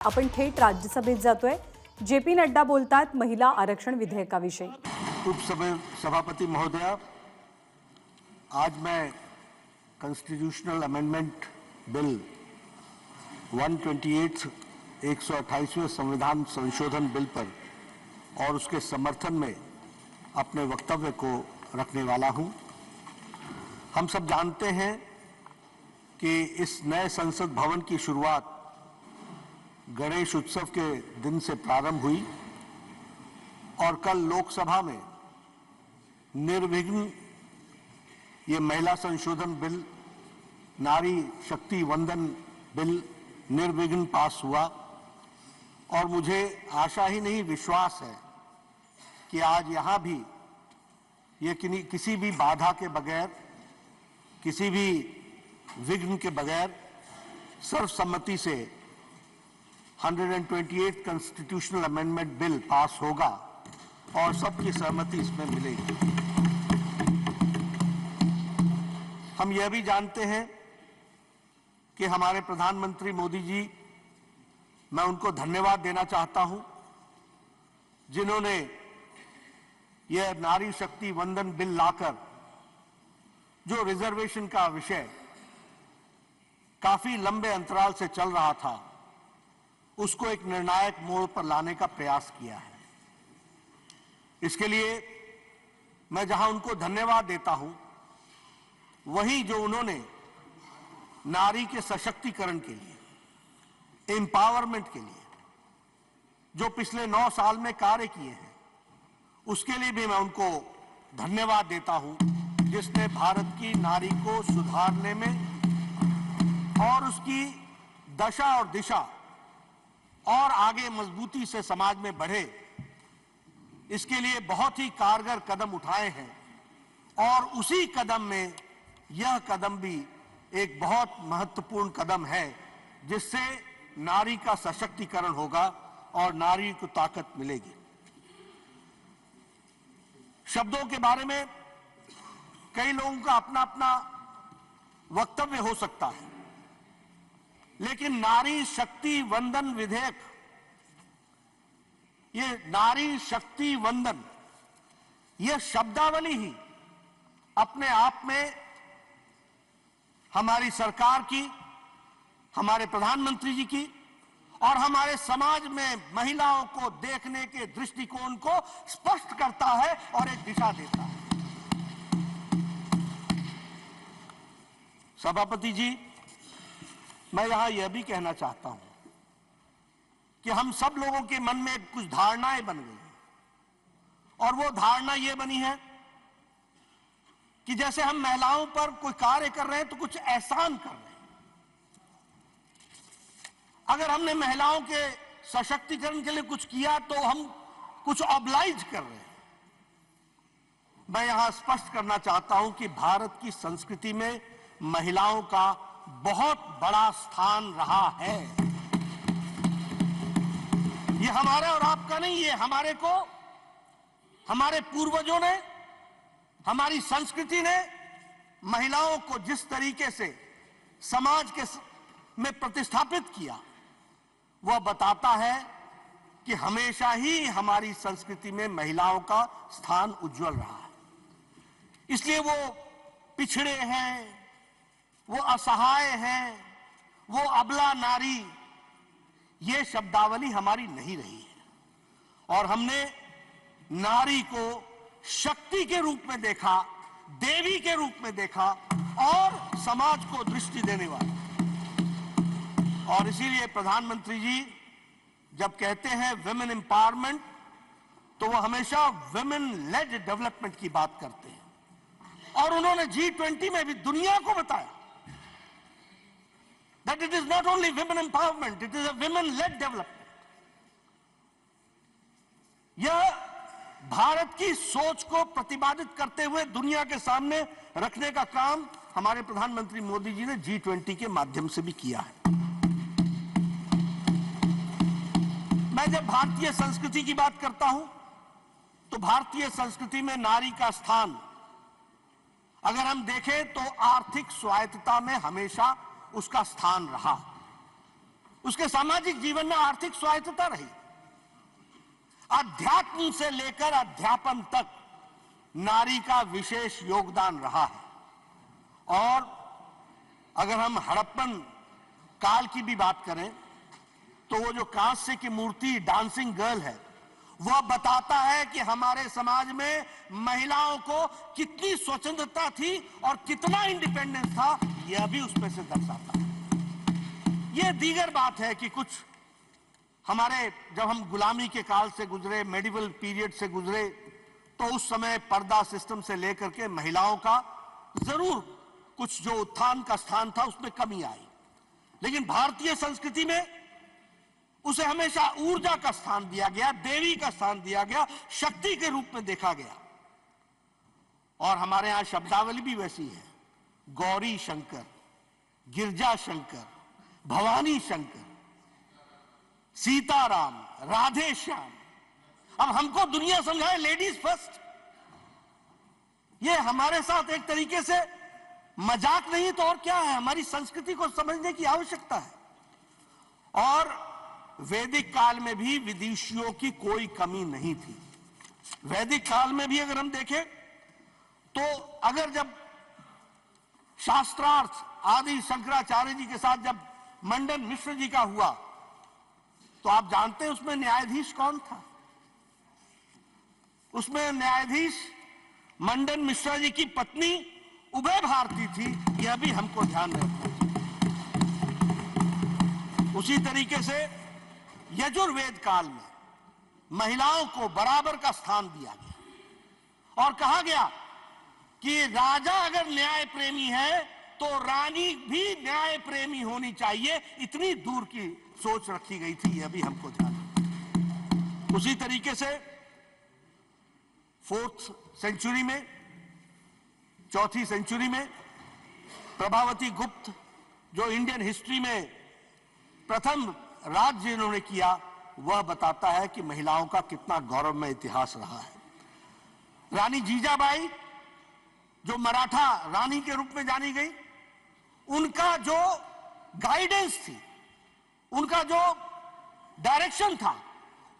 आपण थेट राज्यसभेत जातोय. जे.पी. नड्डा बोलतात महिला आरक्षण विधेयकाविषयी. सभापति महोदया, आज मैं कॉन्स्टिट्यूशनल अमेंडमेंट बिल 128 128वें संविधान संशोधन बिल पर और उसके समर्थन में अपने वक्तव्य को रखने वाला हूं। हम सब जानते हैं कि इस नए संसद भवन की शुरुआत गणेश उत्सव के दिन से प्रारंभ हुई और कल लोकसभा में निर्विघ्न ये महिला संशोधन बिल, नारी शक्ति वंदन बिल निर्विघ्न पास हुआ और मुझे आशा ही नहीं विश्वास है कि आज यहाँ भी ये किसी भी बाधा के बगैर, किसी भी विघ्न के बगैर सर्वसम्मति से 128 कॉन्स्टिट्यूशनल अमेंडमेंट बिल पास होगा और सबकी सहमति इसमें मिलेगी। हम यह भी जानते हैं कि हमारे प्रधानमंत्री मोदी जी, मैं उनको धन्यवाद देना चाहता हूं, जिन्होंने यह नारी शक्ति वंदन बिल लाकर जो रिजर्वेशन का विषय काफी लंबे अंतराल से चल रहा था, उसको एक निर्णायक मोड़ पर लाने का प्रयास किया है। इसके लिए मैं जहां उनको धन्यवाद देता हूं, वहीं जो उन्होंने नारी के सशक्तिकरण के लिए, एम्पावरमेंट के लिए जो पिछले 9 साल में कार्य किए हैं, उसके लिए भी मैं उनको धन्यवाद देता हूं, जिसने भारत की नारी को सुधारने में और उसकी दशा और दिशा और आगे मजबूती से समाज में बढ़े, इसके लिए बहुत ही कारगर कदम उठाए हैं और उसी कदम में यह कदम भी एक बहुत महत्वपूर्ण कदम है, जिससे नारी का सशक्तिकरण होगा और नारी को ताकत मिलेगी। शब्दों के बारे में कई लोगों का अपना अपना वक्तव्य हो सकता है, लेकिन नारी शक्ति वंदन विधेयक, ये नारी शक्ति वंदन, यह शब्दावली ही अपने आप में हमारी सरकार की, हमारे प्रधानमंत्री जी की और हमारे समाज में महिलाओं को देखने के दृष्टिकोण को स्पष्ट करता है और एक दिशा देता है। सभापति जी, मैं यहां यह भी कहना चाहता हूं कि हम सब लोगों के मन में कुछ धारणाएं बन गई हैं और वो धारणा यह बनी है कि जैसे हम महिलाओं पर कोई कार्य कर रहे हैं तो कुछ एहसान कर रहे हैं। अगर हमने महिलाओं के सशक्तिकरण के लिए कुछ किया तो हम कुछ ऑब्लाइज कर रहे हैं। मैं यहां स्पष्ट करना चाहता हूं कि भारत की संस्कृति में महिलाओं का बहुत बड़ा स्थान रहा है। ये हमारा और आपका नहीं, ये हमारे पूर्वजों ने, हमारी संस्कृति ने महिलाओं को जिस तरीके से समाज में प्रतिस्थापित किया, वह बताता है कि हमेशा ही हमारी संस्कृति में महिलाओं का स्थान उज्जवल रहा है। इसलिए वो पिछड़े हैं, वो असहाय हैं, वो अबला नारी, ये शब्दावली हमारी नहीं रही है और हमने नारी को शक्ति के रूप में देखा, देवी के रूप में देखा और समाज को दृष्टि देने वाला। और इसीलिए प्रधानमंत्री जी जब कहते हैं विमेन एम्पावरमेंट, तो वो हमेशा विमेन लेड डेवलपमेंट की बात करते हैं और उन्होंने G20 में भी दुनिया को बताया that it is not only women empowerment, it is a women-led development. यह भारत की सोच को प्रतिपादित करते हुए दुनिया के सामने रखने का काम हमारे प्रधानमंत्री मोदी जी ने G20 के माध्यम से भी किया है। मैं जब भारतीय संस्कृति की बात करता हूं, तो भारतीय संस्कृति में नारी का स्थान अगर हम देखें तो आर्थिक स्वायत्तता में हमेशा उसका स्थान रहा। उसके सामाजिक जीवन में आर्थिक स्वायत्तता रही। अध्यात्म से लेकर अध्यापन तक नारी का विशेष योगदान रहा है। और अगर हम हड़प्पन काल की भी बात करें तो वो जो कांस्य की मूर्ति डांसिंग गर्ल है, वह बताता है कि हमारे समाज में महिलाओं को कितनी स्वतंत्रता थी और कितना इंडिपेंडेंस था, यह भी उसमें से दर्शाता है। यह दीगर बात है कि कुछ हमारे, जब हम गुलामी के काल से गुजरे, मेडिवल पीरियड से गुजरे, तो उस समय पर्दा सिस्टम से लेकर के महिलाओं का जरूर कुछ जो उत्थान का स्थान था उसमें कमी आई, लेकिन भारतीय संस्कृति में उसे हमेशा ऊर्जा का स्थान दिया गया, देवी का स्थान दिया गया, शक्ति के रूप में देखा गया। और हमारे यहां शब्दावली भी वैसी है, गौरी शंकर, गिरजा शंकर, भवानी शंकर, सीताराम, राधे श्याम। अब हमको दुनिया समझाए लेडीज फर्स्ट, ये हमारे साथ एक तरीके से मजाक नहीं तो और क्या है, हमारी संस्कृति को समझने की आवश्यकता है। और वैदिक काल में भी विदुषियों की कोई कमी नहीं थी। वैदिक काल में भी अगर हम देखें तो अगर जब शास्त्रार्थ आदि शंकराचार्य जी के साथ जब मंडन मिश्र जी का हुआ, तो आप जानते हैं उसमें न्यायाधीश कौन था? उसमें न्यायाधीश मंडन मिश्रा जी की पत्नी उभय भारती थी, यह भी हमको ध्यान रखना चाहिए। उसी तरीके से यजुर्वेद काल में महिलाओं को बराबर का स्थान दिया गया और कहा गया कि राजा अगर न्याय प्रेमी है तो रानी भी न्याय प्रेमी होनी चाहिए, इतनी दूर की सोच रखी गई थी, यह भी हमको ध्यान रखना। उसी तरीके से 4th सेंचुरी में, 4वीं सेंचुरी में प्रभावती गुप्त, जो इंडियन हिस्ट्री में प्रथम राज्य इन्होंने किया, वह बताता है कि महिलाओं का कितना गौरवमय इतिहास रहा है। रानी जीजाबाई, जो मराठा रानी के रूप में जानी गई, उनका जो गाइडेंस थी, उनका जो डायरेक्शन था,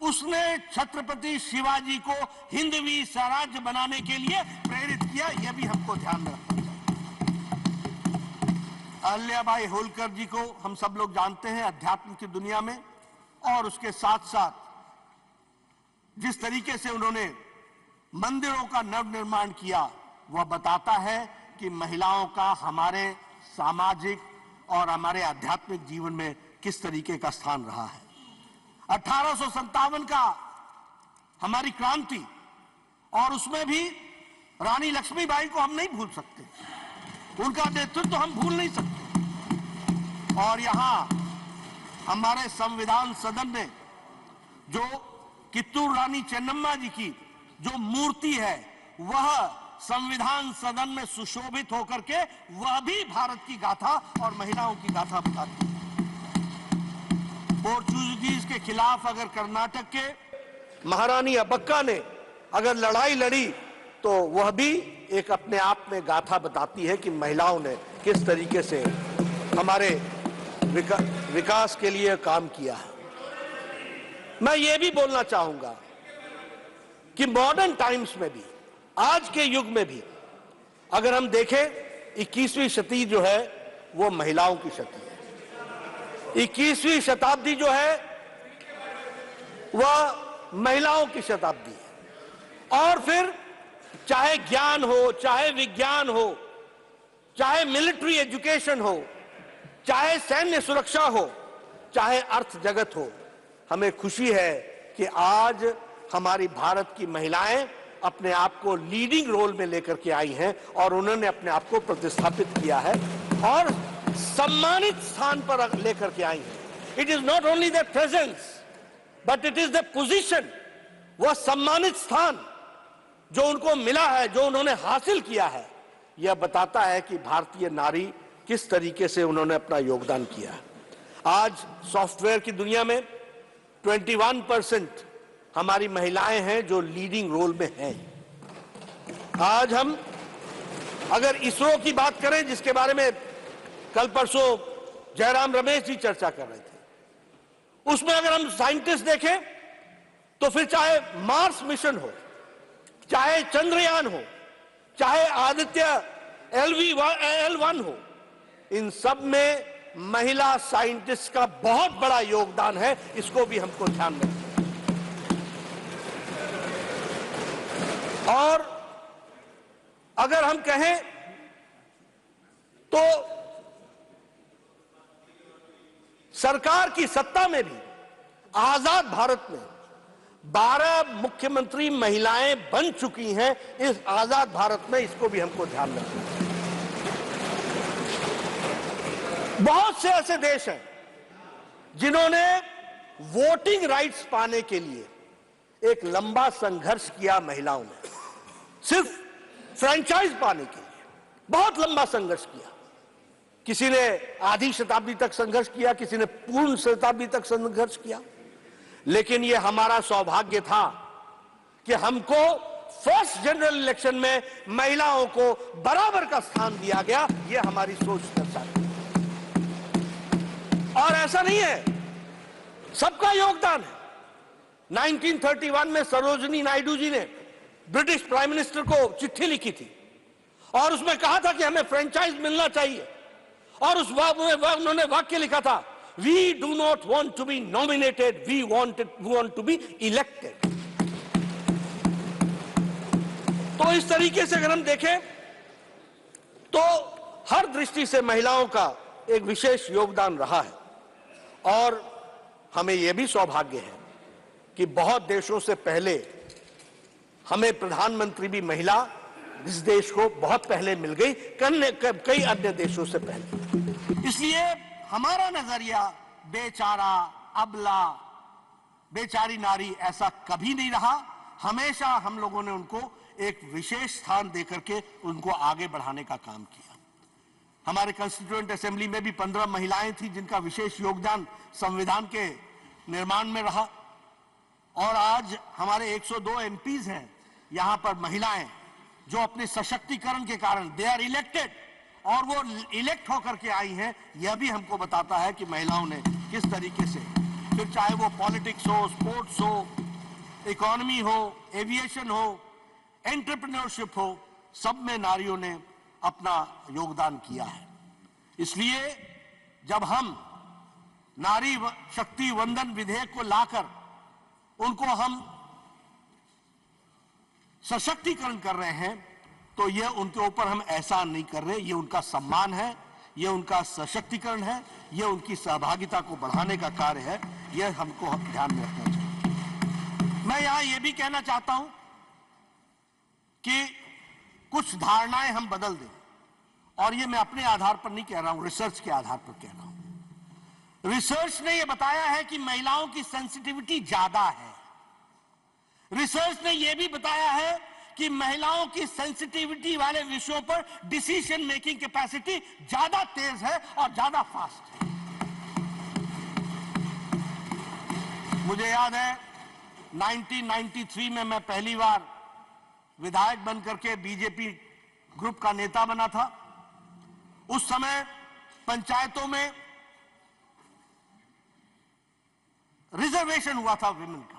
उसने छत्रपति शिवाजी को हिंदवी स्वराज्य बनाने के लिए प्रेरित किया, यह भी हमको ध्यान में रखना चाहिए। अहिल्याबाई होलकर जी को हम सब लोग जानते हैं अध्यात्म की दुनिया में, और उसके साथ साथ जिस तरीके से उन्होंने मंदिरों का नवनिर्माण किया, वह बताता है कि महिलाओं का हमारे सामाजिक और हमारे आध्यात्मिक जीवन में किस तरीके का स्थान रहा है। 1857 का हमारी क्रांति, और उसमें भी रानी लक्ष्मीबाई को हम नहीं भूल सकते, उनका नेतृत्व हम भूल नहीं सकते। और यहां हमारे संविधान सदन में जो कित्तूर रानी चेन्नम्मा जी की जो मूर्ति है, वह संविधान सदन में सुशोभित होकर के वह भी भारत की गाथा और महिलाओं की गाथा बताती है। पोर्चुगीज के खिलाफ अगर कर्नाटक के महारानी अब्बक्का ने अगर लड़ाई लड़ी, तो वह भी एक अपने आप में गाथा बताती है कि महिलाओं ने किस तरीके से हमारे विकास के लिए काम किया है। मैं ये भी बोलना चाहूंगा कि मॉडर्न टाइम्स में भी, आज के युग में भी अगर हम देखें, 21वीं शती जो है वो महिलाओं की शती है। 21वीं शताब्दी जो है वह महिलाओं की शताब्दी है। और फिर चाहे ज्ञान हो, चाहे विज्ञान हो, चाहे मिलिट्री एजुकेशन हो, चाहे सैन्य सुरक्षा हो, चाहे अर्थ जगत हो, हमें खुशी है कि आज हमारी भारत की महिलाएं अपने आप को लीडिंग रोल में लेकर के आई हैं और उन्होंने अपने आप को प्रतिस्थापित किया है और सम्मानित स्थान पर लेकर के आई हैं। It is not only the presence but it is the position, वह सम्मानित स्थान जो उनको मिला है, जो उन्होंने हासिल किया है, यह बताता है कि भारतीय नारी किस तरीके से उन्होंने अपना योगदान किया है। आज सॉफ्टवेयर की दुनिया में 21% हमारी महिलाएं हैं जो लीडिंग रोल में हैं। आज हम अगर इसरो की बात करें, जिसके बारे में कल परसों जयराम रमेश जी चर्चा कर रहे थे, उसमें अगर हम साइंटिस्ट देखें तो फिर चाहे मार्स मिशन हो, चाहे चंद्रयान हो, चाहे आदित्य L1 हो, इन सब में महिला साइंटिस्ट का बहुत बड़ा योगदान है। इसको भी हमको ध्यान में रखना है। और अगर हम कहें तो सरकार की सत्ता में भी आजाद भारत में 12 मुख्यमंत्री महिलाएं बन चुकी हैं इस आजाद भारत में। इसको भी हमको ध्यान रखना है। बहुत से ऐसे देश हैं जिन्होंने वोटिंग राइट्स पाने के लिए एक लंबा संघर्ष किया। महिलाओं ने सिर्फ फ्रेंचाइज पाने के लिए बहुत लंबा संघर्ष किया। किसी ने आधी शताब्दी तक संघर्ष किया, किसी ने पूर्ण शताब्दी तक संघर्ष किया। लेकिन यह हमारा सौभाग्य था कि हमको फर्स्ट जनरल इलेक्शन में महिलाओं को बराबर का स्थान दिया गया। यह हमारी सोच दर्शाती है। और ऐसा नहीं है, सबका योगदान है। 1931 में सरोजिनी नायडू जी ने ब्रिटिश प्राइम मिनिस्टर को चिट्ठी लिखी थी और उसमें कहा था कि हमें फ्रेंचाइज मिलना चाहिए। और उस उन्होंने वाक्य लिखा था, we do not want to be nominated, we want to be elected. तो इस तरीके से अगर हम देखें तो हर दृष्टि से महिलाओं का एक विशेष योगदान रहा है। और हमें यह भी सौभाग्य है कि बहुत देशों से पहले हमें प्रधानमंत्री भी महिला इस देश को बहुत पहले मिल गई, कई अन्य देशों से पहले। इसलिए हमारा नजरिया बेचारा, अबला, बेचारी नारी ऐसा कभी नहीं रहा। हमेशा हम लोगों ने उनको एक विशेष स्थान देकर के उनको आगे बढ़ाने का काम किया। हमारे कॉन्स्टिट्यूएंट असेंबली में भी 15 महिलाएं थी जिनका विशेष योगदान संविधान के निर्माण में रहा। और आज हमारे 102 एमपीज हैं यहां पर महिलाएं, जो अपने सशक्तिकरण के कारण दे आर इलेक्टेड और वो इलेक्ट होकर के आई हैं। यह भी हमको बताता है कि महिलाओं ने किस तरीके से, फिर चाहे वो पॉलिटिक्स हो, स्पोर्ट्स हो, इकोनॉमी हो, एविएशन हो, एंटरप्रेन्योरशिप हो, सब में नारियों ने अपना योगदान किया है। इसलिए जब हम नारी शक्ति वंदन विधेयक को लाकर उनको हम सशक्तिकरण कर रहे हैं तो यह उनके ऊपर हम एहसान नहीं कर रहे। यह उनका सम्मान है, यह उनका सशक्तिकरण है, यह उनकी सहभागिता को बढ़ाने का कार्य है। यह हमको ध्यान में रखना चाहिए। मैं यहां यह भी कहना चाहता हूं कि कुछ धारणाएं हम बदल दें। और ये मैं अपने आधार पर नहीं कह रहा हूं, रिसर्च के आधार पर कह रहा हूं। रिसर्च ने यह बताया है कि महिलाओं की सेंसिटिविटी ज्यादा है। रिसर्च ने यह भी बताया है कि महिलाओं की सेंसिटिविटी वाले विषयों पर डिसीजन मेकिंग कैपेसिटी ज्यादा तेज है और ज्यादा फास्ट है। मुझे याद है 1993 में मैं पहली बार विधायक बनकर के बीजेपी ग्रुप का नेता बना था। उस समय पंचायतों में रिजर्वेशन हुआ था विमेन का।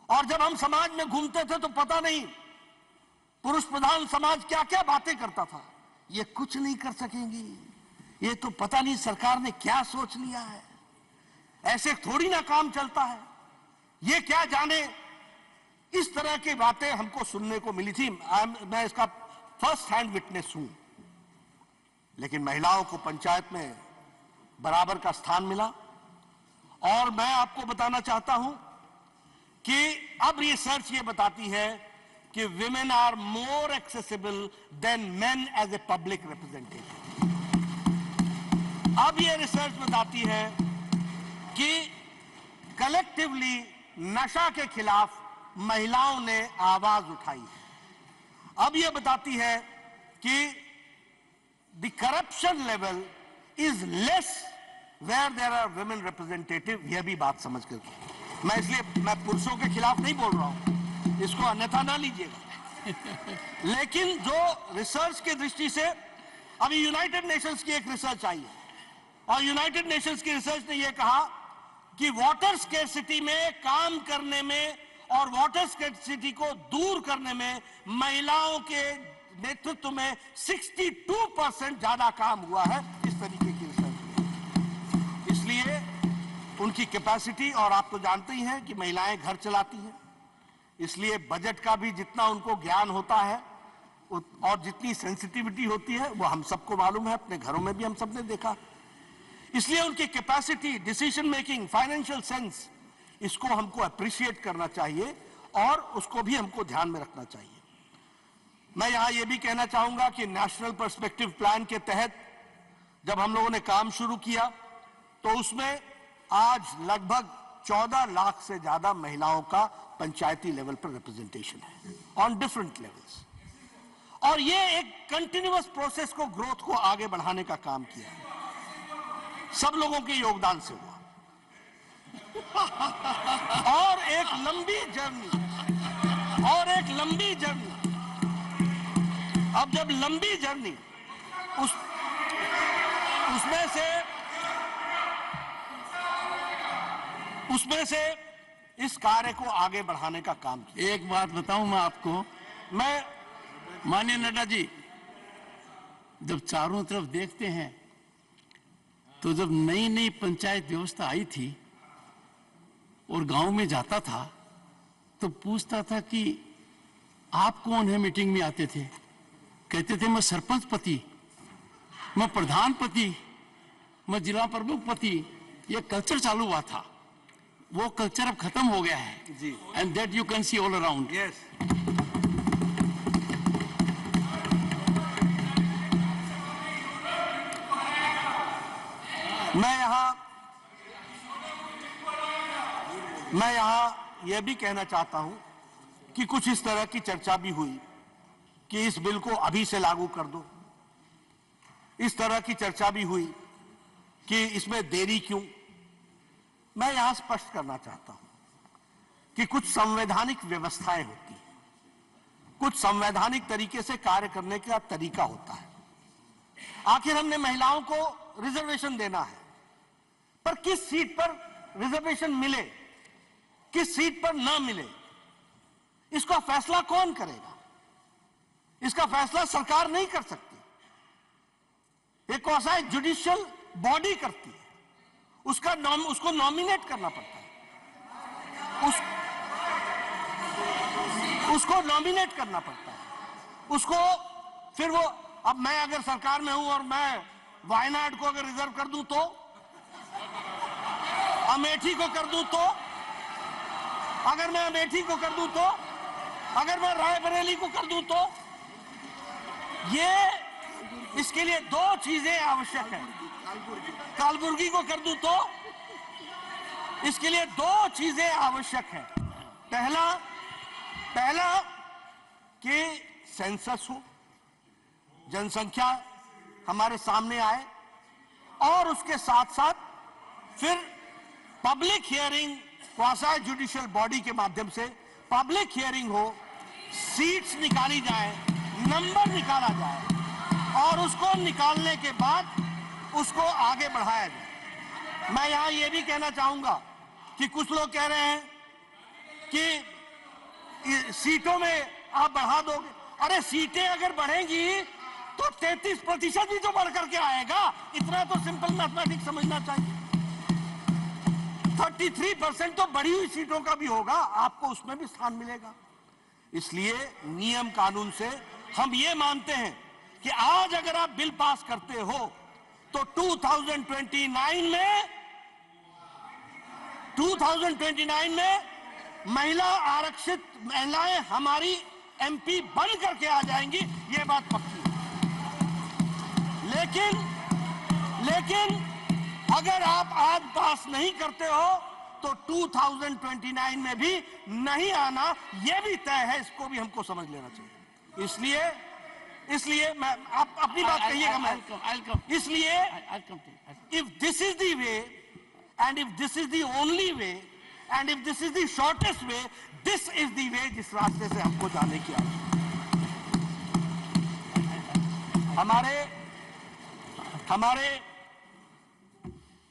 और जब हम समाज में घूमते थे तो पता नहीं पुरुष प्रधान समाज क्या क्या बातें करता था। ये कुछ नहीं कर सकेंगी, ये तो पता नहीं सरकार ने क्या सोच लिया है, ऐसे थोड़ी ना काम चलता है, ये क्या जाने। इस तरह की बातें हमको सुनने को मिली थी। मैं इसका फर्स्ट हैंड विटनेस हूं। लेकिन महिलाओं को पंचायत में बराबर का स्थान मिला। और मैं आपको बताना चाहता हूं कि अब रिसर्च ये बताती है कि women are more accessible than men as a public representative. अब ये रिसर्च बताती है कि कलेक्टिवली नशा के खिलाफ महिलाओं ने आवाज उठाई है। अब यह बताती है कि the corruption level is less where there are women representative. यह भी बात समझ कर, मैं इसलिए मैं पुरुषों के खिलाफ नहीं बोल रहा हूं, इसको अन्यथा ना लीजिएगा। लेकिन जो रिसर्च की दृष्टि से अभी यूनाइटेड नेशंस की एक रिसर्च आई है और यूनाइटेड नेशंस की रिसर्च ने यह कहा कि वाटर स्केर्सिटी में काम करने में और वाटर स्केर्सिटी को दूर करने में महिलाओं के नेतृत्व में 62% ज्यादा काम हुआ है इस तरीके की रिसर्च। इसलिए उनकी कैपेसिटी, और आप तो जानते ही हैं कि महिलाएं घर चलाती हैं, इसलिए बजट का भी जितना उनको ज्ञान होता है और जितनी सेंसिटिविटी होती है वो हम सबको मालूम है, अपने घरों में भी हम सबने देखा। इसलिए उनकी capacity, decision making, financial sense, इसको हमको अप्रिशिएट करना चाहिए और उसको भी हमको ध्यान में रखना चाहिए। मैं यहां यह भी कहना चाहूंगा कि नेशनल पर्सपेक्टिव प्लान के तहत जब हम लोगों ने काम शुरू किया तो उसमें आज लगभग 14 लाख से ज्यादा महिलाओं का पंचायती लेवल पर रिप्रेजेंटेशन है ऑन डिफरेंट लेवल्स, और ये एक कंटिन्यूअस प्रोसेस को, ग्रोथ को आगे बढ़ाने का काम किया है, सब लोगों के योगदान से हुआ। और एक लंबी जर्नी, अब जब लंबी जर्नी उसमें से इस कार्य को आगे बढ़ाने का काम किया। एक बात बताऊं मैं आपको, मैं माननीय नड्डा जी, जब चारों तरफ देखते हैं तो जब नई नई पंचायत व्यवस्था आई थी और गांव में जाता था तो पूछता था कि आप कौन है, मीटिंग में आते थे, कहते थे मैं सरपंच पति, मैं प्रधान पति, मैं जिला प्रमुख पति। ये कल्चर चालू हुआ था, वो कल्चर अब खत्म हो गया है जी, and that you can see all around. Yes. मैं यहां यह भी कहना चाहता हूं कि कुछ इस तरह की चर्चा भी हुई कि इस बिल को अभी से लागू कर दो। इस तरह की चर्चा भी हुई कि इसमें देरी क्यों। मैं यहां स्पष्ट करना चाहता हूं कि कुछ संवैधानिक व्यवस्थाएं होती हैं, कुछ संवैधानिक तरीके से कार्य करने का तरीका होता है। आखिर हमने महिलाओं को रिजर्वेशन देना है, पर किस सीट पर रिजर्वेशन मिले, किस सीट पर ना मिले, इसका फैसला कौन करेगा? इसका फैसला सरकार नहीं कर सकती, एक ऐसा जुडिशियल बॉडी करती है। उसको नॉमिनेट करना पड़ता है, उसको नॉमिनेट करना पड़ता है, उसको फिर वो, अब मैं अगर सरकार में हूं और मैं वायनाड को अगर रिजर्व कर दूं तो, अमेठी को कर दूं तो, अगर मैं अमेठी को कर दूं तो, अगर मैं रायबरेली को कर दूं तो, ये इसके लिए दो चीजें आवश्यक है। कालबुर्गी को कर दूं तो इसके लिए दो चीजें आवश्यक है। पहला कि सेंसस हो, जनसंख्या हमारे सामने आए, और उसके साथ साथ फिर public hearing, quasi judicial body के माध्यम से पब्लिक हियरिंग हो, सीट्स निकाली जाए, नंबर निकाला जाए, और उसको निकालने के बाद उसको आगे बढ़ाया जाए। मैं यहां यह भी कहना चाहूंगा कि कुछ लोग कह रहे हैं कि सीटों में आप बढ़ा दोगे। अरे सीटें अगर बढ़ेंगी तो 33% भी तो बढ़ करके आएगा। इतना तो सिंपल मैथमेटिक्स समझना चाहिए। 33% तो बढ़ी हुई सीटों का भी होगा, आपको उसमें भी स्थान मिलेगा। इसलिए नियम कानून से हम ये मानते हैं कि आज अगर आप बिल पास करते हो तो 2029 में महिला आरक्षित महिलाएं हमारी एमपी बन करके आ जाएंगी, ये बात पक्की है। लेकिन अगर आप आज पास नहीं करते हो तो 2029 में भी नहीं आना, यह भी तय है, इसको भी हमको समझ लेना चाहिए। इसलिए मैं आप अपनी बात कहिएगा, मैं इसलिए if this is the way and if this is the only way and if this is the shortest way, this is the way जिस रास्ते से हमको जाने की आवश्यकता है।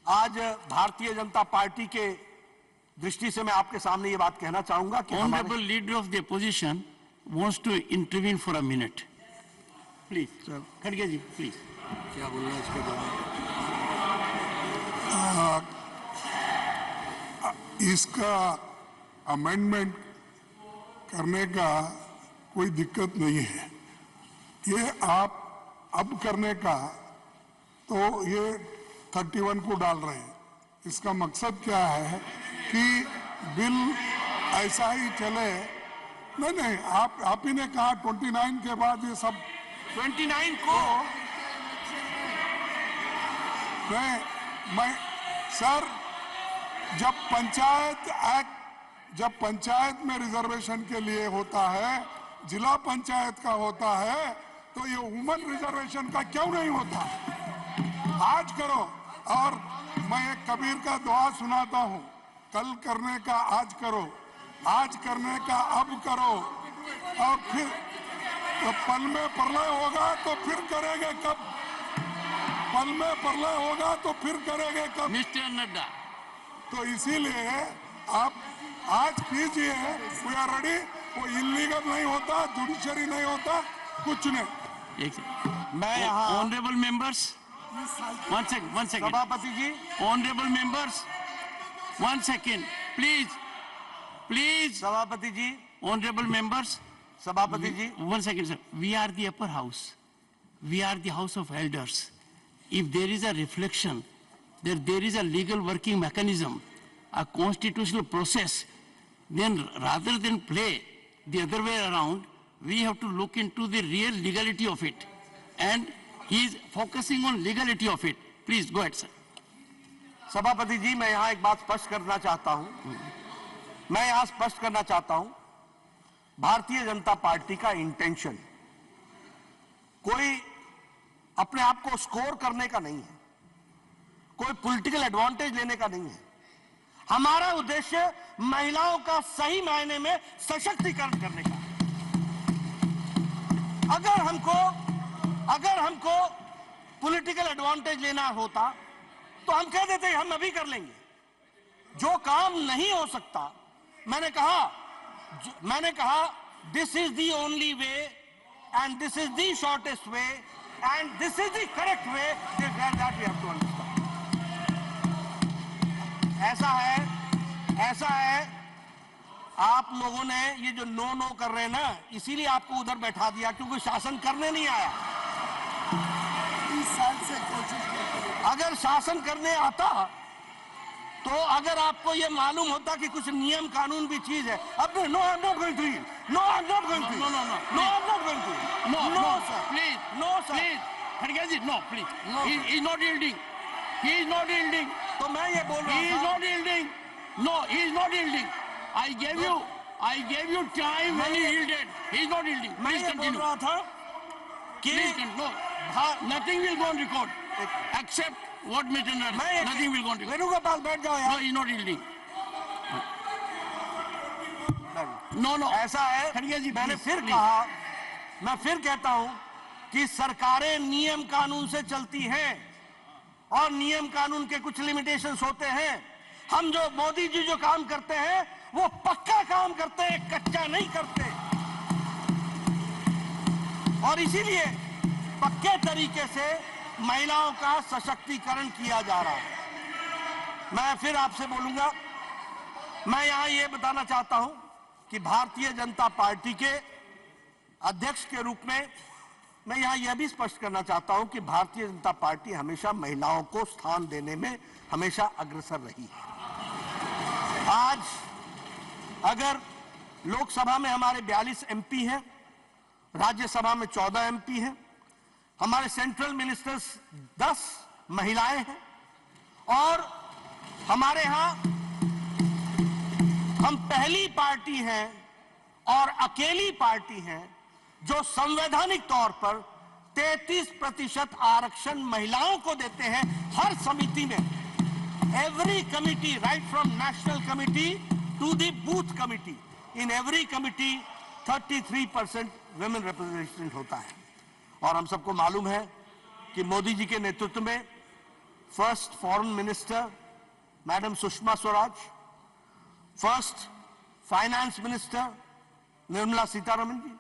आज भारतीय जनता पार्टी के दृष्टि से मैं आपके सामने ये बात कहना चाहूंगा कि Honorable leader of the opposition wants to intervene for a minute. Please, sir. खड़गे जी, please. क्या बोलना है इसके बारे में? इसका अमेंडमेंट करने का कोई दिक्कत नहीं है। ये आप अब करने का तो ये 31 को डाल रहे हैं। इसका मकसद क्या है कि बिल ऐसा ही चले। नहीं, आप ही ने कहा 29 के बाद ये सब 29 को मैं सर, जब पंचायत में रिजर्वेशन के लिए होता है, जिला पंचायत का होता है, तो ये वुमन रिजर्वेशन का क्यों नहीं होता? आज करो। और मैं एक कबीर का दुआ सुनाता हूँ, कल करने का आज करो, आज करने का अब करो, और फिर तो पल में प्रलय होगा तो फिर करेंगे कब? पल में प्रलय होगा तो फिर करेंगे कब? Mr. Nadda. तो इसीलिए आप आज कीजिए, वी आर रेडी। वो इलीगल नहीं होता, जुडिशरी नहीं होता, कुछ नहीं। एक सेकंड। मैं यहाँ Honorable members, one second. सभापति जी, Honorable members, 1 second, please. सभापति जी, Honorable members, सभापति जी, 1 second, sir. We are the upper house. We are the House of Elders. If there is a reflection that there is a legal working mechanism, a constitutional process, then rather than play the other way around, we have to look into the real legality of it. And he is focusing on legality of it. Please go ahead, sir. सभापति जी, मैं यहाँ एक बात स्पष्ट करना चाहता हूँ। मैं यहाँ स्पष्ट करना चाहता हूँ, भारतीय जनता पार्टी का इंटेंशन कोई अपने आप को स्कोर करने का नहीं है, कोई पॉलिटिकल एडवांटेज लेने का नहीं है। हमारा उद्देश्य महिलाओं का सही मायने में सशक्तिकरण करने का है। अगर हमको पॉलिटिकल एडवांटेज लेना होता तो हम कह देते हम अभी कर लेंगे। जो काम नहीं हो सकता, मैंने कहा this is the only way and this is the shortest way and this is the correct way that we have to understand. ऐसा है आप लोगों ने ये जो नो कर रहे हैं ना, इसीलिए आपको उधर बैठा दिया, क्योंकि शासन करने नहीं आया। 30 साल से कोशिश अगर शासन करने आता तो अगर आपको ये मालूम होता कि कुछ नियम कानून भी चीज है। अब no I am not going to no I am not going to No, no I am not going to No, sir please. No sir Please. खड़गे जी, no, please. No. He is not yielding. He is not yielding. तो मैं ये बोल He is रहा था, not yielding. No, he is not yielding. I gave you time when he yielded. He is not yielding. मैं Please ये बोल continue. रहा था कि Please continue. No, nothing will go on record except what Mr. Nadda. मैं Nothing will go on record. Venugopal बैठ जाओ No, यार। he is not yielding. No. ऐसा है, खड़गे जी, मैंने please, फिर please. कहा, मैं फिर कहता हूं कि सरकारें नियम कानून से चलती हैं और नियम कानून के कुछ लिमिटेशंस होते हैं। हम जो मोदी जी जो काम करते हैं वो पक्का काम करते हैं, कच्चा नहीं करते। और इसीलिए पक्के तरीके से महिलाओं का सशक्तिकरण किया जा रहा है। मैं फिर आपसे बोलूंगा, मैं यहां ये बताना चाहता हूं कि भारतीय जनता पार्टी के अध्यक्ष के रूप में मैं यहां यह भी स्पष्ट करना चाहता हूं कि भारतीय जनता पार्टी हमेशा महिलाओं को स्थान देने में हमेशा अग्रसर रही है। आज अगर लोकसभा में हमारे 42 एमपी हैं, राज्यसभा में 14 एमपी हैं, हमारे सेंट्रल मिनिस्टर्स 10 महिलाएं हैं और हमारे यहां हम पहली पार्टी हैं और अकेली पार्टी हैं जो संवैधानिक तौर पर 33% आरक्षण महिलाओं को देते हैं हर समिति में। Every committee, right from national committee to the booth committee, in every committee 33% women representation होता है। और हम सबको मालूम है कि मोदी जी के नेतृत्व में first foreign minister madam Sushma Swaraj, first finance minister Nirmala Sitharaman ji,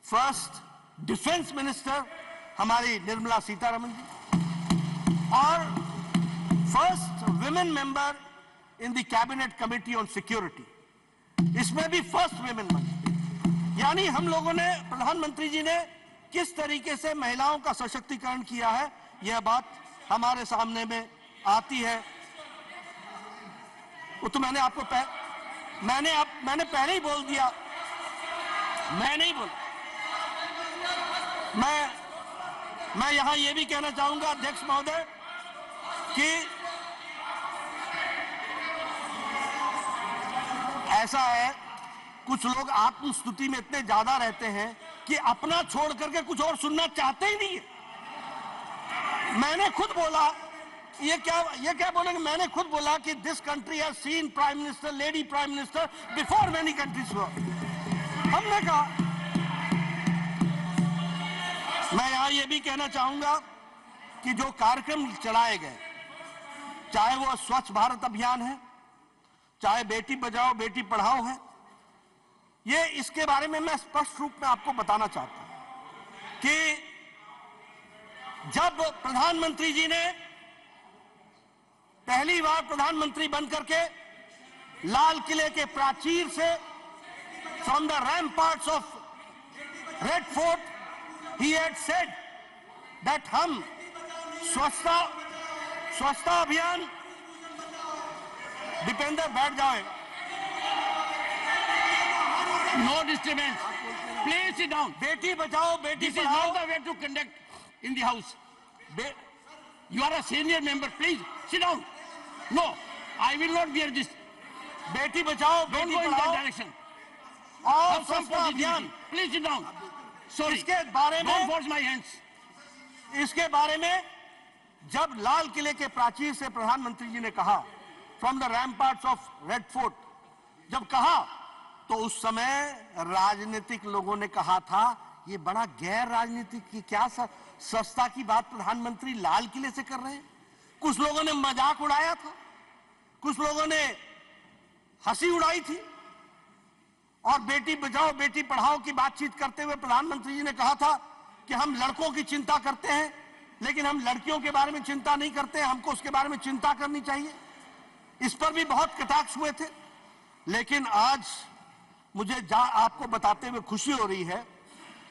first defence minister हमारी निर्मला सीतारमण जी, और first women member in the cabinet committee on security, इसमें भी फर्स्ट विमेन मंत्री। यानी हम लोगों ने, प्रधानमंत्री जी ने किस तरीके से महिलाओं का सशक्तिकरण किया है, यह बात हमारे सामने में आती है। वो तो मैंने आपको मैंने पहले ही बोल दिया, मैं नहीं बोला। मैं यहां यह भी कहना चाहूंगा अध्यक्ष महोदय कि ऐसा है, कुछ लोग आत्मस्तुति में इतने ज्यादा रहते हैं कि अपना छोड़ करके कुछ और सुनना चाहते ही नहीं है। मैंने खुद बोला, ये क्या बोलेंगे, मैंने खुद बोला कि this country has seen prime minister, lady prime minister before many countries. हमने कहा, मैं यहां यह भी कहना चाहूंगा कि जो कार्यक्रम चलाए गए, चाहे वो स्वच्छ भारत अभियान है, चाहे बेटी बचाओ बेटी पढ़ाओ है, ये इसके बारे में मैं स्पष्ट रूप में आपको बताना चाहता हूं कि जब प्रधानमंत्री जी ने पहली बार प्रधानमंत्री बनकर के लाल किले के प्राचीर से, from the ramparts of Red Fort, he had said that हम स्वच्छता अभियान, दीपेंद्र बैठ जाए, No disturbance. Please sit down. Beti Bachao Beti This is पढ़ाओ। not the way to conduct in the house. You are a senior member. Please sit down. No, I will not bear this. Beti Bachao Don't बेटी go in that पढ़ाओ direction. और Have some स्वच्छता अभियान, positivity. Please sit down. Sorry. इसके बारे Don't में force my hands. इसके बारे में जब लाल किले के प्राचीर से प्रधानमंत्री जी ने कहा, from the ramparts of Red Fort, जब कहा तो उस समय राजनीतिक लोगों ने कहा था ये बड़ा गैर राजनीतिक की क्या सस्ता की बात प्रधानमंत्री लाल किले से कर रहे हैं। कुछ लोगों ने मजाक उड़ाया था, कुछ लोगों ने हंसी उड़ाई थी, और बेटी बचाओ बेटी पढ़ाओ की बातचीत करते हुए प्रधानमंत्री जी ने कहा था कि हम लड़कों की चिंता करते हैं, लेकिन हम लड़कियों के बारे में चिंता नहीं करते, हमको उसके बारे में चिंता करनी चाहिए। इस पर भी बहुत कटाक्ष हुए थे। लेकिन आज मुझे आपको बताते हुए खुशी हो रही है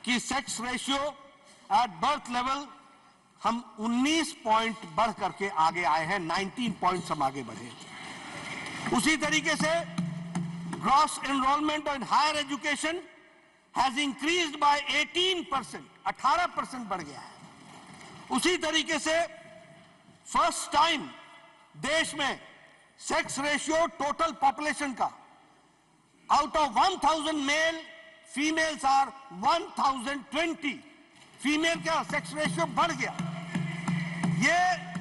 कि sex ratio at birth level हम 19 पॉइंट बढ़ करके आगे आए हैं, 19 पॉइंट्स हम आगे बढ़े। उसी तरीके से gross enrolment in higher education has increased by 18%, 18% बढ़ गया है। उसी तरीके से फर्स्ट टाइम देश में सेक्स रेशियो टोटल पॉपुलेशन का, out of 1000 male, females are 1020, female का सेक्स रेशियो बढ़ गया। ये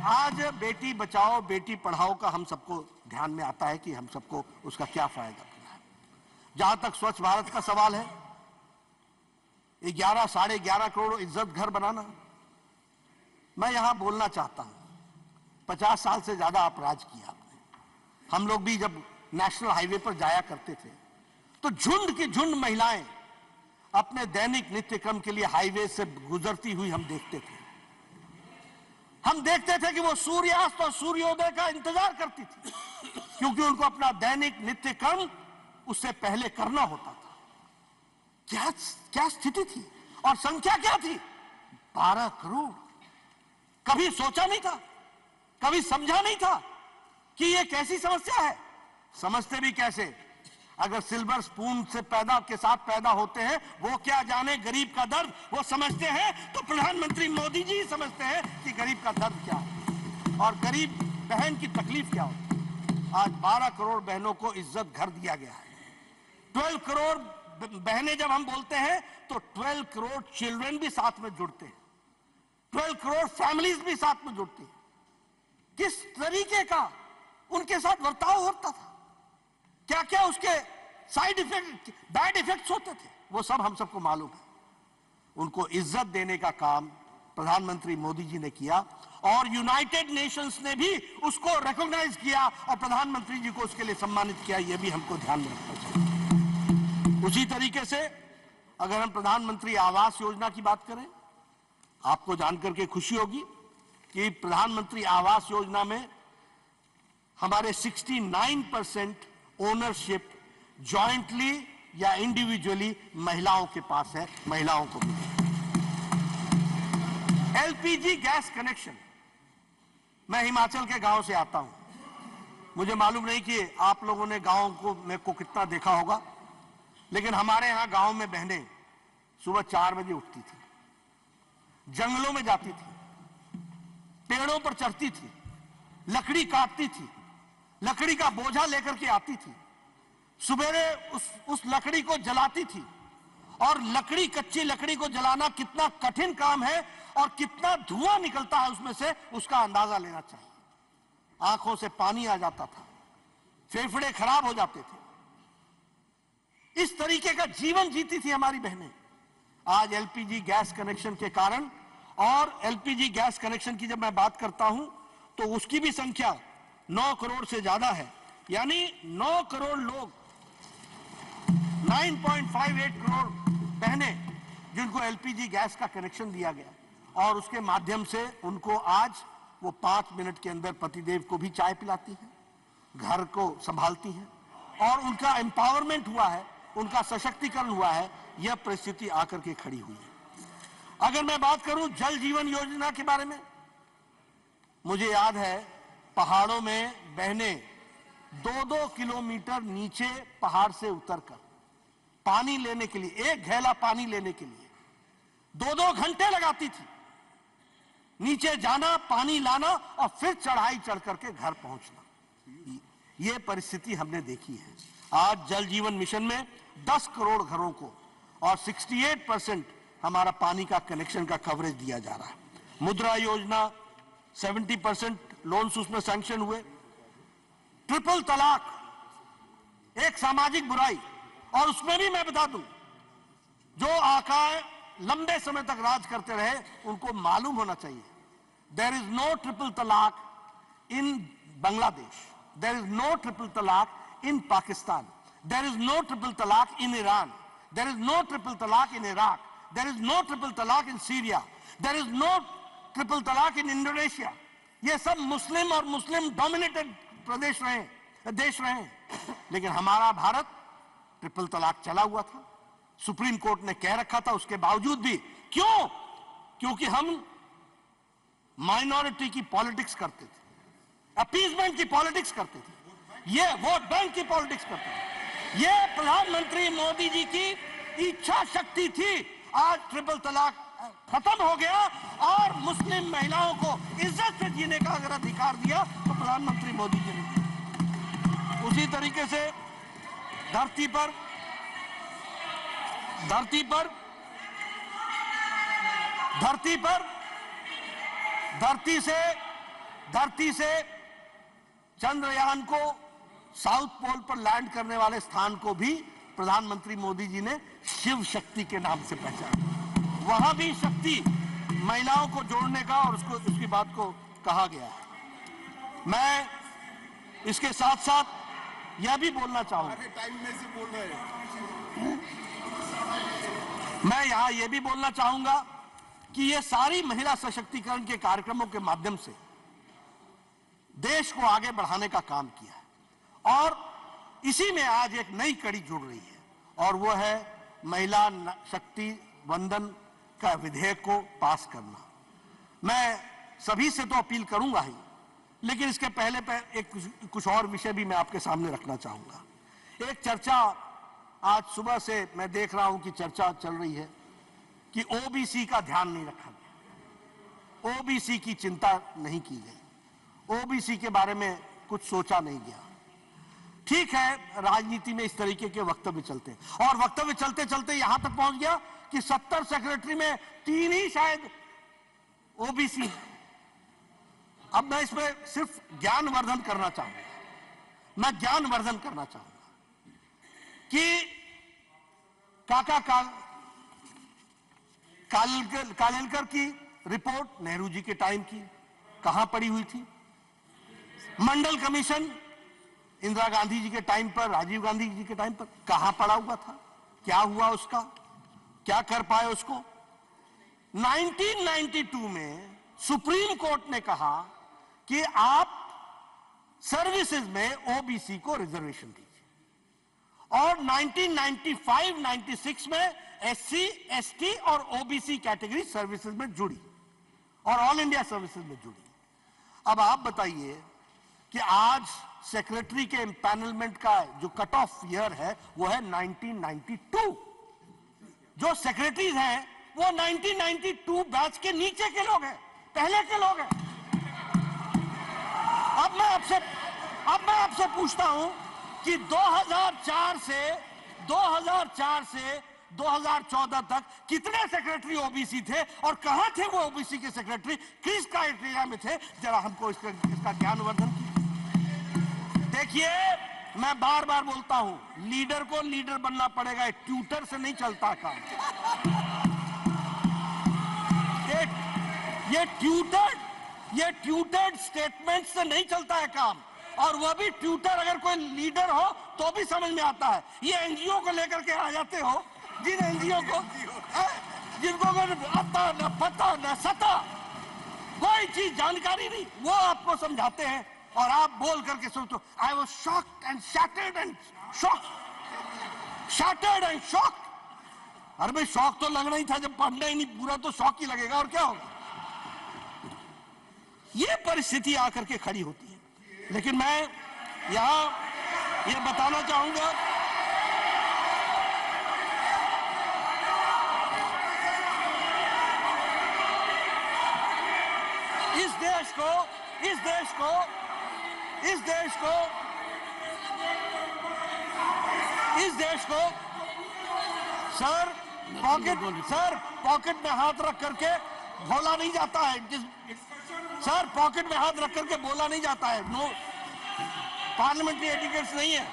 आज बेटी बचाओ बेटी पढ़ाओ का हम सबको ध्यान में आता है कि हम सबको उसका क्या फायदा मिला है। जहां तक स्वच्छ भारत का सवाल है, 11 साढ़े 11 करोड़ इज्जत घर बनाना, मैं यहां बोलना चाहता हूं 50 साल से ज्यादा आप राज किया आपने। हम लोग भी जब नेशनल हाईवे पर जाया करते थे तो झुंड की झुंड महिलाएं अपने दैनिक नित्य क्रम के लिए हाईवे से गुजरती हुई हम देखते थे। हम देखते थे कि वो सूर्यास्त और सूर्योदय का इंतजार करती थी, क्योंकि उनको अपना दैनिक नित्य कर्म उससे पहले करना होता था। क्या स्थिति थी और संख्या क्या थी? 12 करोड़। कभी सोचा नहीं था, कभी समझा नहीं था कि ये कैसी समस्या है। समझते भी कैसे? अगर सिल्वर स्पून से के साथ पैदा होते हैं, वो क्या जाने गरीब का दर्द, वो समझते हैं तो प्रधानमंत्री मोदी जी समझते हैं कि गरीब का दर्द क्या है और गरीब बहन की तकलीफ क्या होती है। आज 12 करोड़ बहनों को इज्जत घर दिया गया है। 12 करोड़ बहनें जब हम बोलते हैं तो 12 करोड़ चिल्ड्रन भी साथ में जुड़ते हैं, 12 करोड़ फैमिलीज भी साथ में जुड़ती हैं। किस तरीके का उनके साथ बर्ताव होता था, क्या क्या उसके साइड इफेक्ट, बैड इफेक्ट्स होते थे, वो सब हम सबको मालूम है। उनको इज्जत देने का काम प्रधानमंत्री मोदी जी ने किया और यूनाइटेड नेशंस ने भी उसको रिकॉग्नाइज किया और प्रधानमंत्री जी को उसके लिए सम्मानित किया। यह भी हमको ध्यान में रखना चाहिए। उसी तरीके से अगर हम प्रधानमंत्री आवास योजना की बात करें, आपको जानकर के खुशी होगी कि प्रधानमंत्री आवास योजना में हमारे 69% ओनरशिप जॉइंटली या इंडिविजुअली महिलाओं के पास है, महिलाओं को मिली। एलपीजी गैस कनेक्शन, मैं हिमाचल के गांव से आता हूं, मुझे मालूम नहीं कि आप लोगों ने गांव को कितना देखा होगा, लेकिन हमारे यहां गांव में बहनें सुबह 4 बजे उठती थी, जंगलों में जाती थी, पेड़ों पर चढ़ती थी, लकड़ी काटती थी, लकड़ी का बोझा लेकर के आती थी, सुबेरे उस लकड़ी को जलाती थी। और लकड़ी, कच्ची लकड़ी को जलाना कितना कठिन काम है और कितना धुआं निकलता है उसमें से, उसका अंदाजा लेना चाहिए। आंखों से पानी आ जाता था, फेफड़े खराब हो जाते थे। इस तरीके का जीवन जीती थी हमारी बहनें। आज एलपीजी गैस कनेक्शन के कारण, और एलपीजी गैस कनेक्शन की जब मैं बात करता हूं तो उसकी भी संख्या 9 करोड़ से ज्यादा है, यानी 9 करोड़ लोग, 9.58 करोड़ बहनें जिनको एलपीजी गैस का कनेक्शन दिया गया, और उसके माध्यम से उनको आज वो 5 मिनट के अंदर पतिदेव को भी चाय पिलाती हैं, घर को संभालती हैं, और उनका एम्पावरमेंट हुआ है, उनका सशक्तिकरण हुआ है। यह परिस्थिति आकर के खड़ी हुई है। अगर मैं बात करूं जल जीवन योजना के बारे में, मुझे याद है पहाड़ों में बहनें 2-2 किलोमीटर नीचे पहाड़ से उतरकर पानी लेने के लिए, एक घेला पानी लेने के लिए 2-2 घंटे लगाती थी, नीचे जाना, पानी लाना और फिर चढ़ाई चढ़ करके घर पहुंचना। यह परिस्थिति हमने देखी है। आज जल जीवन मिशन में 10 करोड़ घरों को और 68% हमारा पानी का कनेक्शन का कवरेज दिया जा रहा है। मुद्रा योजना 70% लोन्स उसमें सैंक्शन हुए। ट्रिपल तलाक एक सामाजिक बुराई, और उसमें भी मैं बता दूं, जो आकाए लंबे समय तक राज करते रहे उनको मालूम होना चाहिए, there is no triple talaq in Bangladesh, there is no triple talaq in Pakistan, there is no triple talaq in Iran, there is no triple talaq in Iraq, there is no triple talaq in Syria, there is no triple talaq in Indonesia. ये सब मुस्लिम और Muslim dominated प्रदेश रहे, देश रहे, लेकिन हमारा Bharat triple तलाक चला हुआ था। सुप्रीम कोर्ट ने कह रखा था, उसके बावजूद भी क्यों? क्योंकि हम माइनॉरिटी की पॉलिटिक्स करते थे, अपीजमेंट की पॉलिटिक्स करते थे, ये वोट बैंक की पॉलिटिक्स करते हैं। ये प्रधानमंत्री मोदी जी की इच्छा शक्ति थी। आज ट्रिपल तलाक खत्म हो गया और मुस्लिम महिलाओं को इज्जत से जीने का अगर अधिकार दिया तो प्रधानमंत्री मोदी जी ने दिया। उसी तरीके से धरती से चंद्रयान को साउथ पोल पर लैंड करने वाले स्थान को भी प्रधानमंत्री मोदी जी ने शिव शक्ति के नाम से पहचाना। वहां भी शक्ति महिलाओं को जोड़ने का और उसकी बात को कहा गया है। मैं इसके साथ साथ यह भी बोलना चाहूंगा, मैं यहां यह भी बोलना चाहूंगा कि ये सारी महिला सशक्तिकरण के कार्यक्रमों के माध्यम से देश को आगे बढ़ाने का काम किया है, और इसी में आज एक नई कड़ी जुड़ रही है, और वो है महिला शक्ति वंदन का विधेयक को पास करना। मैं सभी से तो अपील करूंगा ही, लेकिन इसके पहले कुछ और विषय भी मैं आपके सामने रखना चाहूंगा। एक चर्चा आज सुबह से मैं देख रहा हूं कि चर्चा चल रही है कि ओबीसी का ध्यान नहीं रखा गया, ओबीसी की चिंता नहीं की गई, ओबीसी के बारे में कुछ सोचा नहीं गया। ठीक है, राजनीति में इस तरीके के वक्तव्य चलते हैं, और वक्तव्य चलते चलते यहां तक पहुंच गया कि 70 सेक्रेटरी में 3 ही शायद ओबीसी। अब मैं इसमें सिर्फ ज्ञानवर्धन करना चाहूंगा, मैं ज्ञानवर्धन करना चाहूंगा कि कालेलकर की रिपोर्ट नेहरू जी के टाइम की, कहां पड़ी हुई थी? मंडल कमीशन इंदिरा गांधी जी के टाइम पर, राजीव गांधी जी के टाइम पर कहां पड़ा हुआ था? क्या हुआ उसका? क्या कर पाए उसको? 1992 में सुप्रीम कोर्ट ने कहा कि आप सर्विसेज में ओबीसी को रिजर्वेशन दीजिए, और 1995-96 में एससी, एसटी और ओबीसी कैटेगरी सर्विसेज में जुड़ी और ऑल इंडिया सर्विसेज में जुड़ी। अब आप बताइए कि आज सेक्रेटरी के एम्पैनलमेंट का जो कट ऑफ ईयर है वो है 1992। जो सेक्रेटरीज हैं वो 1992 बैच के नीचे के लोग हैं, पहले के लोग हैं। अब मैं आपसे पूछता हूं कि 2004 से 2014 तक कितने सेक्रेटरी ओबीसी थे और कहां थे वो ओबीसी के सेक्रेटरी, किस क्राइटेरिया में थे? जरा हमको इसका ज्ञानवर्धन कीजिए। देखिए, मैं बार बार बोलता हूं, लीडर को लीडर बनना पड़ेगा, ट्यूटर से नहीं चलता काम। ये ट्यूटर्ड स्टेटमेंट से नहीं चलता है काम, और वह भी ट्यूटर अगर कोई लीडर हो तो भी समझ में आता है। ये एनजीओ को लेकर के आ जाते हो, जिन एनजीओ को जिनको आता न पता न सता, कोई चीज जानकारी नहीं, वो आपको समझाते हैं और आप बोल करके सुनते। I was shocked and shattered and shocked. अरे भाई, शौक तो लगना ही था, जब पढ़ना ही नहीं पूरा तो शौक ही लगेगा, और क्या होगा? ये परिस्थिति आकर के खड़ी होती है। लेकिन मैं यहां ये बताना चाहूंगा, इस देश को सर पॉकेट में हाथ रख करके बोला नहीं जाता है। सर, पॉकेट में हाथ रख करके बोला नहीं जाता है। नो, पार्लियामेंट्री एटिकेट्स नहीं है।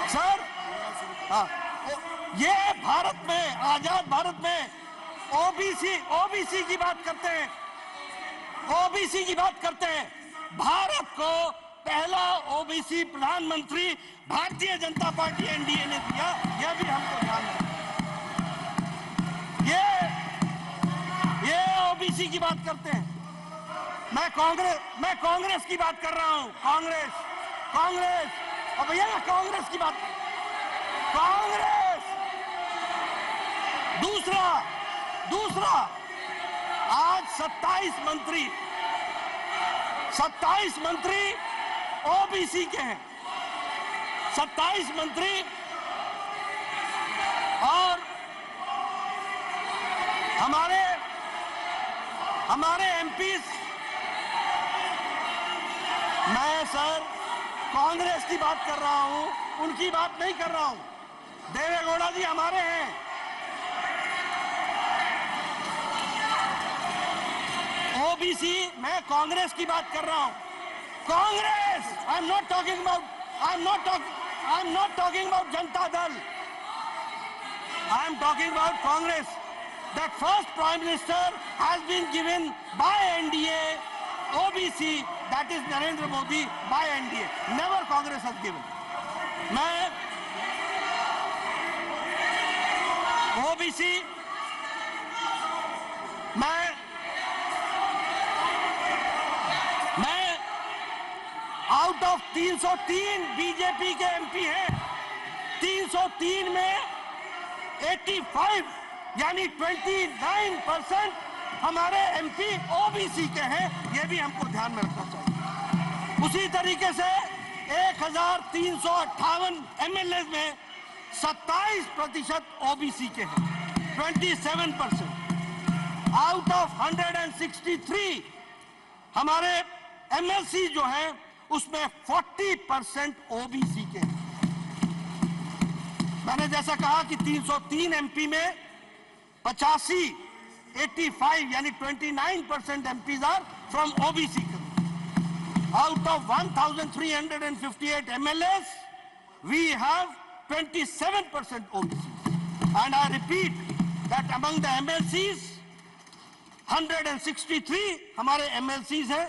सर, ये भारत में, आजाद भारत में ओबीसी की बात करते हैं, ओबीसी की बात करते हैं। भारत को पहला ओबीसी प्रधानमंत्री भारतीय जनता पार्टी एनडीए ने दिया, यह भी हमको ध्यान है। ये ओबीसी की बात करते हैं। मैं कांग्रेस की बात कर रहा हूं। कांग्रेस और भैया, मैं कांग्रेस की बात, कांग्रेस। दूसरा आज 27 मंत्री ओबीसी के हैं, 27 मंत्री, और हमारे एमपीज। मैं सर कांग्रेस की बात कर रहा हूं, उनकी बात नहीं कर रहा हूं। देवेगौड़ा जी हमारे हैं। ओबीसी, मैं कांग्रेस की बात कर रहा हूं। कांग्रेस, आई am not talking about Janata Dal. I am talking about Congress. That first Prime Minister has been given by NDA OBC, that is Narendra Modi, by NDA. Never Congress has given. मैं OBC, मैं आउट ऑफ 303 बीजेपी के MP हैं, 303 में 85 यानी 29% हमारे MP OBC के हैं। यह भी हमको ध्यान में रखना चाहिए। उसी तरीके से 1358 एमएलए में 27% ओबीसी के हैं, 27%। आउट ऑफ 163 हमारे एमएलसी जो हैं उसमें 40% ओबीसी के हैं। मैंने जैसा कहा कि 303 एमपी में 85 यानी 29% MPs are from OBC. Out of 1358 MLAs we have 27% OBC, and I repeat that among the MLCs 163 हमारे एमएलसीज हैं,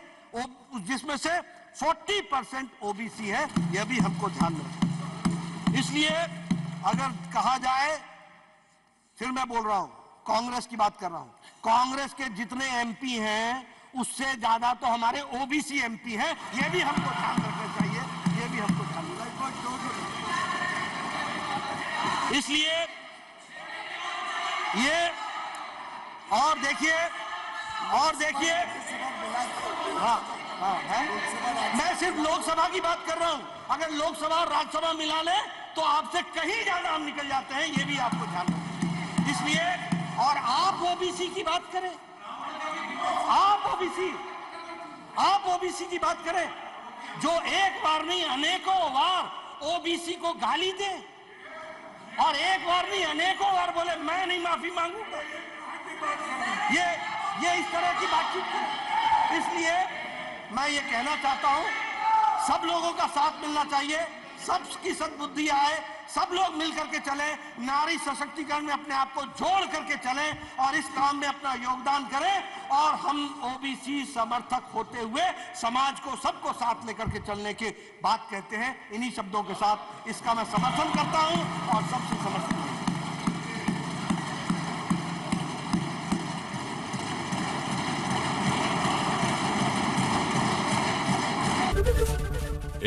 जिसमें से 40% ओबीसी है। यह भी हमको ध्यान में रखना। इसलिए अगर कहा जाए, फिर मैं बोल रहा हूं, कांग्रेस की बात कर रहा हूं, कांग्रेस के जितने एमपी हैं उससे ज्यादा तो हमारे ओबीसी एमपी हैं। यह भी हमको ध्यान रखना चाहिए, यह भी हमको ध्यान रखना चाहिए। इसलिए ये और देखिए हाँ है। मैं सिर्फ लोकसभा की बात कर रहा हूं। अगर लोकसभा और राज्यसभा मिला ले तो आपसे कहीं ज्यादा हम निकल जाते हैं, ये भी आपको ध्यान रखना। इसलिए और आप ओबीसी की बात करें, आप ओबीसी की बात करें, जो एक बार नहीं अनेकों बार ओबीसी को गाली दे और एक बार नहीं अनेकों बार बोले मैं नहीं माफी मांगूंगा, ये इस तरह की बातचीत करें। इसलिए मैं ये कहना चाहता हूं, सब लोगों का साथ मिलना चाहिए, सबकी सद्बुद्धि आए, सब लोग मिलकर के चलें, नारी सशक्तिकरण में अपने आप को जोड़ करके चलें और इस काम में अपना योगदान करें। और हम ओबीसी समर्थक होते हुए समाज को सबको साथ लेकर के चलने की बात कहते हैं। इन्हीं शब्दों के साथ इसका मैं समर्थन करता हूं और सबसे समर्थन करता हूं।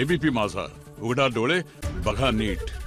एबीपी माझा, उघडा डोळे बघा नीट.